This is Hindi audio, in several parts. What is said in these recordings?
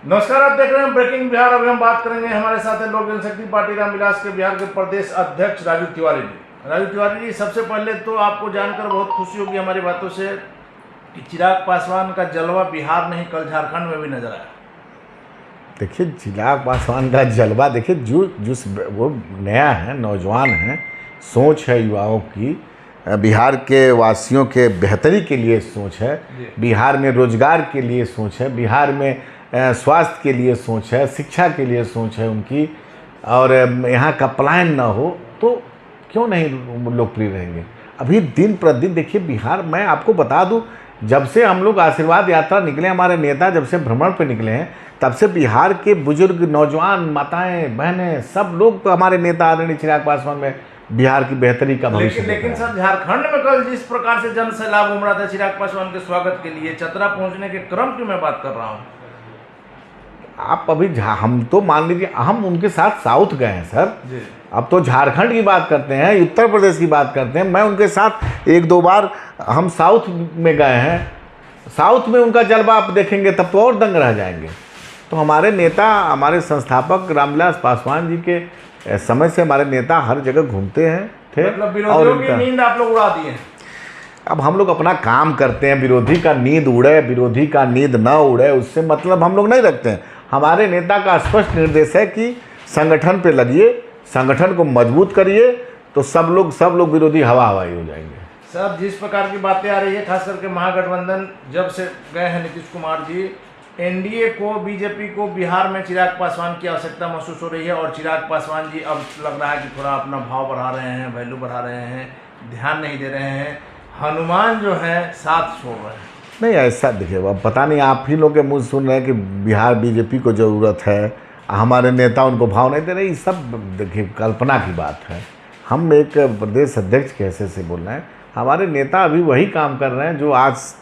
नमस्कार, आप देख रहे हैं ब्रेकिंग बिहार। अभी हम बात करेंगे, हमारे साथ है लोक जनशक्ति पार्टी रामविलास के बिहार के प्रदेश अध्यक्ष राजू तिवारी जी। राजू तिवारी जी, सबसे पहले तो आपको जानकर बहुत खुशी होगी हमारी बातों से कि चिराग पासवान का जलवा बिहार नहीं कल झारखंड में भी नजर आया। देखिए, चिराग पासवान का जलवा देखिए, जो वो नया है, नौजवान है, सोच है युवाओं की, बिहार के वासियों के बेहतरी के लिए सोच है, बिहार में रोजगार के लिए सोच है, बिहार में स्वास्थ्य के लिए सोच है, शिक्षा के लिए सोच है उनकी, और यहाँ का पलायन ना हो तो क्यों नहीं लोकप्रिय रहेंगे। अभी दिन प्रतिदिन देखिए बिहार, मैं आपको बता दूं, जब से हम लोग आशीर्वाद यात्रा निकले, हमारे नेता जब से भ्रमण पे निकले हैं, तब से बिहार के बुजुर्ग, नौजवान, माताएं, बहनें, सब लोग तो हमारे नेता आदरणीय चिराग पासवान में बिहार की बेहतरी का भविष्य। लेकिन सर, झारखंड में कल जिस प्रकार से जन सैलाब उमड़ा था चिराग पासवान के स्वागत के लिए, चतरा पहुंचने के क्रम की मैं बात कर रहा हूँ। आप अभी हम तो मान लीजिए हम उनके साथ साउथ गए हैं सर जी। अब तो झारखंड की बात करते हैं, उत्तर प्रदेश की बात करते हैं। मैं उनके साथ एक दो बार हम साउथ में गए हैं। साउथ में उनका जलवा आप देखेंगे तब तो और दंग रह जाएंगे। तो हमारे नेता, हमारे संस्थापक रामविलास पासवान जी के समय से हमारे नेता हर जगह घूमते हैं थे। मतलब विरोधियों की नींद आप लोग उड़ा दिए हैं। अब हम लोग अपना काम करते हैं, विरोधी का नींद उड़े, विरोधी का नींद न उड़े, उससे मतलब हम लोग नहीं रखते हैं। हमारे नेता का स्पष्ट निर्देश है कि संगठन पे लगिए, संगठन को मजबूत करिए, तो सब लोग विरोधी हवाई हो जाएंगे। सर, जिस प्रकार की बातें आ रही है, खास करके महागठबंधन जब से गए हैं नीतीश कुमार जी, एनडीए को, बीजेपी को बिहार में चिराग पासवान की आवश्यकता महसूस हो रही है, और चिराग पासवान जी अब लग रहा है कि थोड़ा अपना भाव बढ़ा रहे हैं, वैल्यू बढ़ा रहे हैं, ध्यान नहीं दे रहे हैं, हनुमान जो है साथ छोड़ रहे हैं। नहीं, ऐसा देखिए, अब पता नहीं आप ही लोग के मुँह सुन रहे हैं कि बिहार बीजेपी को ज़रूरत है, हमारे नेता उनको भाव नहीं दे रहे। ये सब देखिए कल्पना की बात है। हम एक प्रदेश अध्यक्ष के हैसियत से बोल रहे हैं। हमारे नेता अभी वही काम कर रहे हैं जो आज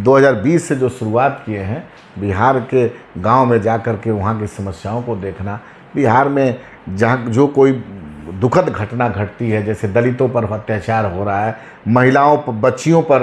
2020 से जो शुरुआत किए हैं, बिहार के गांव में जाकर के वहाँ की समस्याओं को देखना। बिहार में जहाँ जो कोई दुखद घटना घटती है, जैसे दलितों पर अत्याचार हो रहा है, महिलाओं पर, बच्चियों पर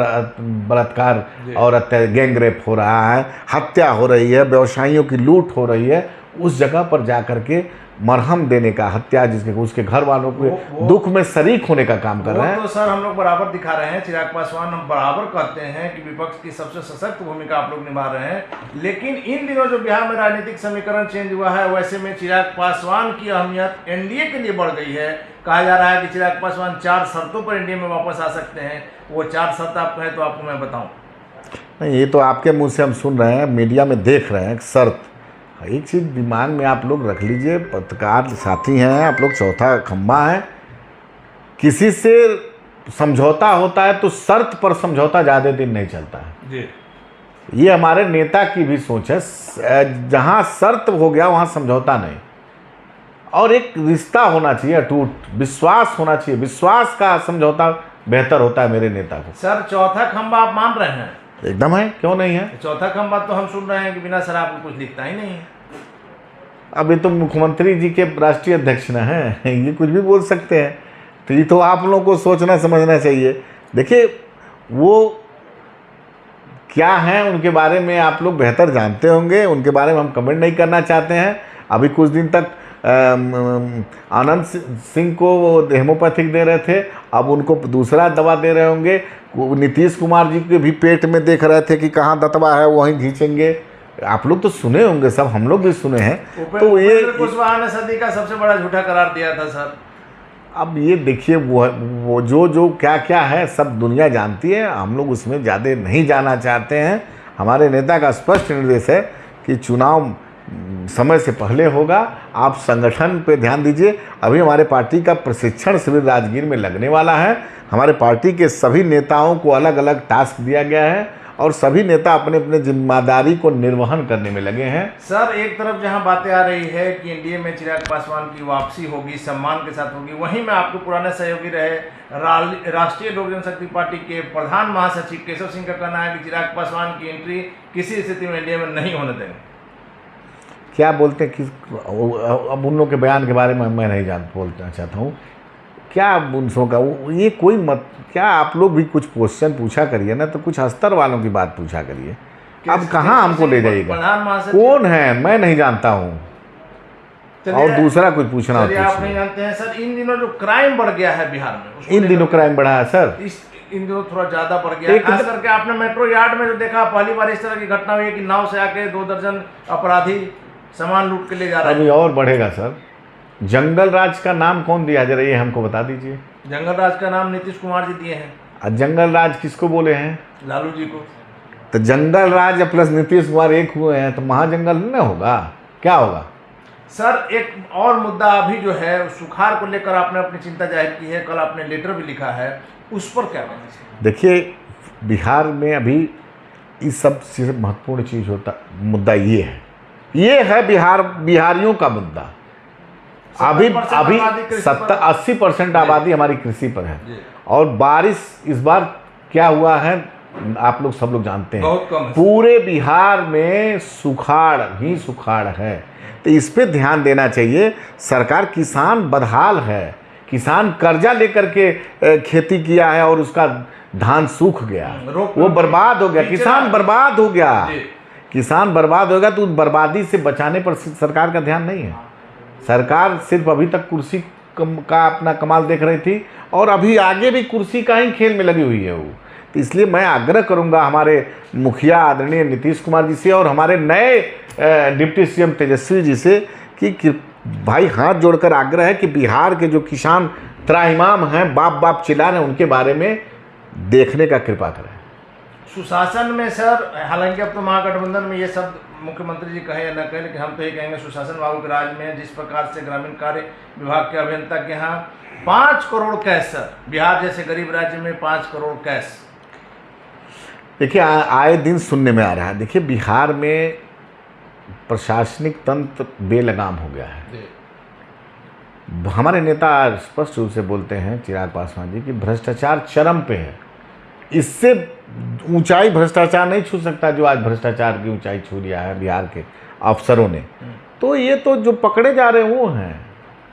बलात्कार और गैंग रेप हो रहा है, हत्या हो रही है, व्यवसायियों की लूट हो रही है, उस जगह पर जाकर के मरहम देने का, हत्या जिसके उसके घर वालों को दुख में शरीक होने का काम कर रहे हैं। तो सर, हम लोग बराबर दिखा रहे हैं, चिराग पासवान हम बराबर कहते हैं कि विपक्ष की सबसे सशक्त भूमिका आप लोग निभा रहे हैं। लेकिन इन दिनों जो बिहार में राजनीतिक समीकरण चेंज हुआ है, वैसे में चिराग पासवान की अहमियत एनडीए के लिए बढ़ गई है। कहा जा रहा है कि चिराग पासवान 4 शर्तों पर एनडीए में वापस आ सकते हैं। वो 4 शर्त आप कहें तो आपको मैं बताऊँ। नहीं, ये तो आपके मुँह से हम सुन रहे हैं, मीडिया में देख रहे हैं। शर्त, एक चीज़ दिमाग में आप लोग रख लीजिए, पत्रकार साथी हैं आप लोग, चौथा खंबा है। किसी से समझौता होता है तो शर्त पर समझौता ज़्यादा दिन नहीं चलता है जी। ये हमारे नेता की भी सोच है। जहाँ शर्त हो गया वहाँ समझौता नहीं, और एक रिश्ता होना चाहिए अटूट, विश्वास होना चाहिए। विश्वास का समझौता बेहतर होता है मेरे नेता को। सर, चौथा खंबा आप मान रहे हैं? एकदम है, क्यों नहीं है। चौथा खंबा तो हम सुन रहे हैं कि बिना शराब को कुछ लिखता ही नहीं है। अभी तो मुख्यमंत्री जी के राष्ट्रीय अध्यक्ष न हैं, ये कुछ भी बोल सकते हैं। तो ये तो आप लोगों को सोचना समझना चाहिए। देखिए, वो क्या हैं उनके बारे में आप लोग बेहतर जानते होंगे, उनके बारे में हम कमेंट नहीं करना चाहते हैं। अभी कुछ दिन तक आनंद सिंह को वो हेमोपैथिक दे रहे थे, अब उनको दूसरा दवा दे रहे होंगे। नीतीश कुमार जी के भी पेट में देख रहे थे कि कहाँ दतवा है वहीं खींचेंगे। आप लोग तो सुने होंगे, सब हम लोग भी सुने हैं। तो ये कुशवाहा ने सदी का सबसे बड़ा झूठा करार दिया था सर। अब ये देखिए, वो जो क्या क्या है सब दुनिया जानती है, हम लोग उसमें ज़्यादा नहीं जाना चाहते हैं। हमारे नेता का स्पष्ट निर्देश है कि चुनाव समय से पहले होगा, आप संगठन पे ध्यान दीजिए। अभी हमारे पार्टी का प्रशिक्षण शिविर राजगीर में लगने वाला है। हमारे पार्टी के सभी नेताओं को अलग अलग टास्क दिया गया है, और सभी नेता अपने अपने जिम्मेदारी को निर्वहन करने में लगे हैं। सर, एक तरफ जहां बातें आ रही है कि एनडीए में चिराग पासवान की वापसी होगी, सम्मान के साथ होगी, वहीं में आपके पुराने सहयोगी रहे राष्ट्रीय लोक जनशक्ति पार्टी के प्रधान महासचिव केशव सिंह का कहना है कि चिराग पासवान की एंट्री किसी स्थिति में एनडीए में नहीं होने देंगे। क्या बोलते हैं कि अब उन लोग के बयान के बारे में मैं नहीं बोलना चाहता हूँ। क्या उनसों का ये कोई मत, क्या आप लोग भी कुछ क्वेश्चन पूछा करिए ना, तो कुछ अस्तर वालों की बात पूछा करिए। अब कहाँ हमको ले जाइएगा? प्रधान महासचिव कौन है मैं नहीं जानता हूँ। और दूसरा कुछ पूछना हो चलिए, आप नहीं पूछिए। जानते हैं सर, इन दिनों जो क्राइम बढ़ गया है बिहार में, उसको इन दिनों क्राइम बढ़ा है सर। इन दिनों थोड़ा ज्यादा बढ़ गया है। खास करके आपने मेट्रो यार्ड में जो देखा, पहली बार इस तरह की घटना हुई है कि नाव से आके 2 दर्जन अपराधी सामान लूट के ले जा रहे हैं। अभी और बढ़ेगा सर। जंगल राज का नाम कौन दिया, जरा ये हमको बता दीजिए। जंगल राज का नाम नीतीश कुमार जी दिए हैं। और जंगल राज किसको बोले हैं? लालू जी को। तो जंगल राज प्लस नीतीश कुमार एक हुए हैं तो महाजंगल न होगा, क्या होगा? सर, एक और मुद्दा अभी जो है सुखाड़ को लेकर आपने अपनी चिंता जाहिर की है, कल आपने लेटर भी लिखा है, उस पर क्या कहेंगे? देखिए, बिहार में अभी इस सबसे महत्वपूर्ण चीज़ मुद्दा ये है बिहारियों का मुद्दा। अभी 70-80% आबादी हमारी कृषि पर है, और बारिश इस बार क्या हुआ है आप लोग सब लोग जानते हैं, बहुत कम है। पूरे बिहार में सुखाड़ ही सुखाड़ है। तो इस पे ध्यान देना चाहिए। सरकार, किसान बदहाल है, किसान कर्जा लेकर के खेती किया है और उसका धान सूख गया, वो बर्बाद हो गया, किसान बर्बाद हो गया, किसान बर्बाद हो गया। तो उस बर्बादी से बचाने पर सरकार का ध्यान नहीं है। सरकार सिर्फ अभी तक कुर्सी का अपना कमाल देख रही थी, और अभी आगे भी कुर्सी का ही खेल में लगी हुई है वो। तो इसलिए मैं आग्रह करूंगा हमारे मुखिया आदरणीय नीतीश कुमार जी से और हमारे नए डिप्टी सीएम तेजस्वी जी से कि भाई हाथ जोड़कर आग्रह है कि बिहार के जो किसान त्राहिमाम हैं, बाप बाप चिल्ला रहे हैं, उनके बारे में देखने का कृपा करें। सुशासन में सर, हालांकि अब तो महागठबंधन में ये शब्द मुख्यमंत्री जी कहें या न कहें, लेकिन हम तो ये कहेंगे सुशासन बाबू के राज में जिस प्रकार से ग्रामीण कार्य विभाग के अभियंता के यहाँ 5 करोड़ कैश, सर बिहार जैसे गरीब राज्य में 5 करोड़ कैश। देखिए, आए दिन सुनने में आ रहा है। देखिए, बिहार में प्रशासनिक तंत्र बेलगाम हो गया है। हमारे नेता स्पष्ट रूप से बोलते हैं, चिराग पासवान जी, कि भ्रष्टाचार चरम पे है। इससे ऊंचाई भ्रष्टाचार नहीं छू सकता जो आज भ्रष्टाचार की ऊंचाई छू लिया है बिहार के अफसरों ने। तो ये तो जो पकड़े जा रहे वो हैं।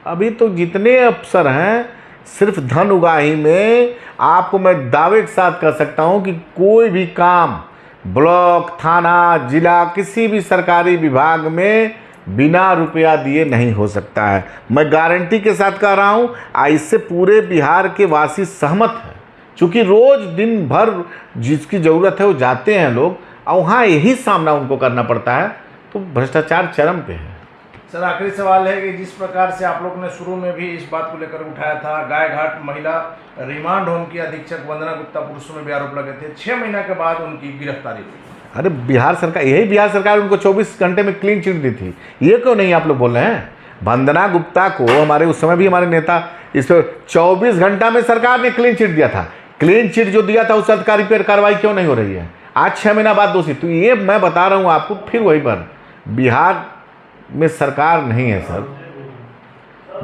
अभी तो जितने अफसर हैं, सिर्फ धन उगाही में आपको मैं दावे के साथ कह सकता हूं कि कोई भी काम ब्लॉक, थाना, जिला, किसी भी सरकारी विभाग में बिना रुपया दिए नहीं हो सकता है। मैं गारंटी के साथ कह रहा हूं, इससे पूरे बिहार के वासी सहमत हैं। चूँकि रोज़ दिन भर जिसकी ज़रूरत है वो जाते हैं लोग, और वहाँ यही सामना उनको करना पड़ता है। तो भ्रष्टाचार चरम पे है। सर, आखिरी सवाल है कि जिस प्रकार से आप लोग ने शुरू में भी इस बात को लेकर उठाया था, गायघाट महिला रिमांड होम की अधीक्षक वंदना गुप्ता पुरुषों में भी आरोप लगे थे, 6 महीने के बाद उनकी गिरफ्तारी हुई। अरे बिहार सरकार उनको 24 घंटे में क्लीन चिट दी थी। ये क्यों नहीं आप लोग बोल रहे हैं? वंदना गुप्ता को हमारे उस समय भी हमारे नेता इस पर 24 घंटा में सरकार ने क्लीन चिट दिया था। क्लीन चिट जो दिया था उस अधिकारी पर कार्रवाई क्यों नहीं हो रही है? आज 6 महीना बाद दोषी। तो ये मैं बता रहा हूँ आपको, फिर वही पर बिहार में सरकार नहीं है सर।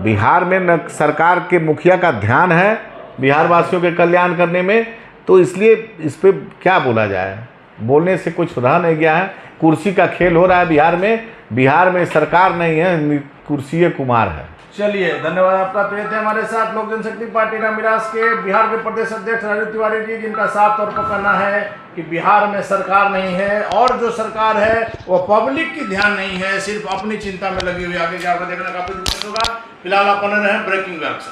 बिहार में न सरकार के मुखिया का ध्यान है बिहार वासियों के कल्याण करने में। तो इसलिए इस पे क्या बोला जाए, बोलने से कुछ रह नहीं गया है। कुर्सी का खेल हो रहा है बिहार में। बिहार में सरकार नहीं है, कुर्सी कुमार है। चलिए, धन्यवाद आपका। तो ये थे हमारे साथ लोक जनशक्ति पार्टी रामविलास के बिहार के प्रदेश अध्यक्ष राजू तिवारी जी, जिनका साफ तौर पर कहना है कि बिहार में सरकार नहीं है, और जो सरकार है वो पब्लिक की ध्यान नहीं है, सिर्फ अपनी चिंता में लगी हुई। आगे जाकर देखना काफी दिक्कत होगा। फिलहाल आप बने रहें ब्रेकिंग न्यूज़।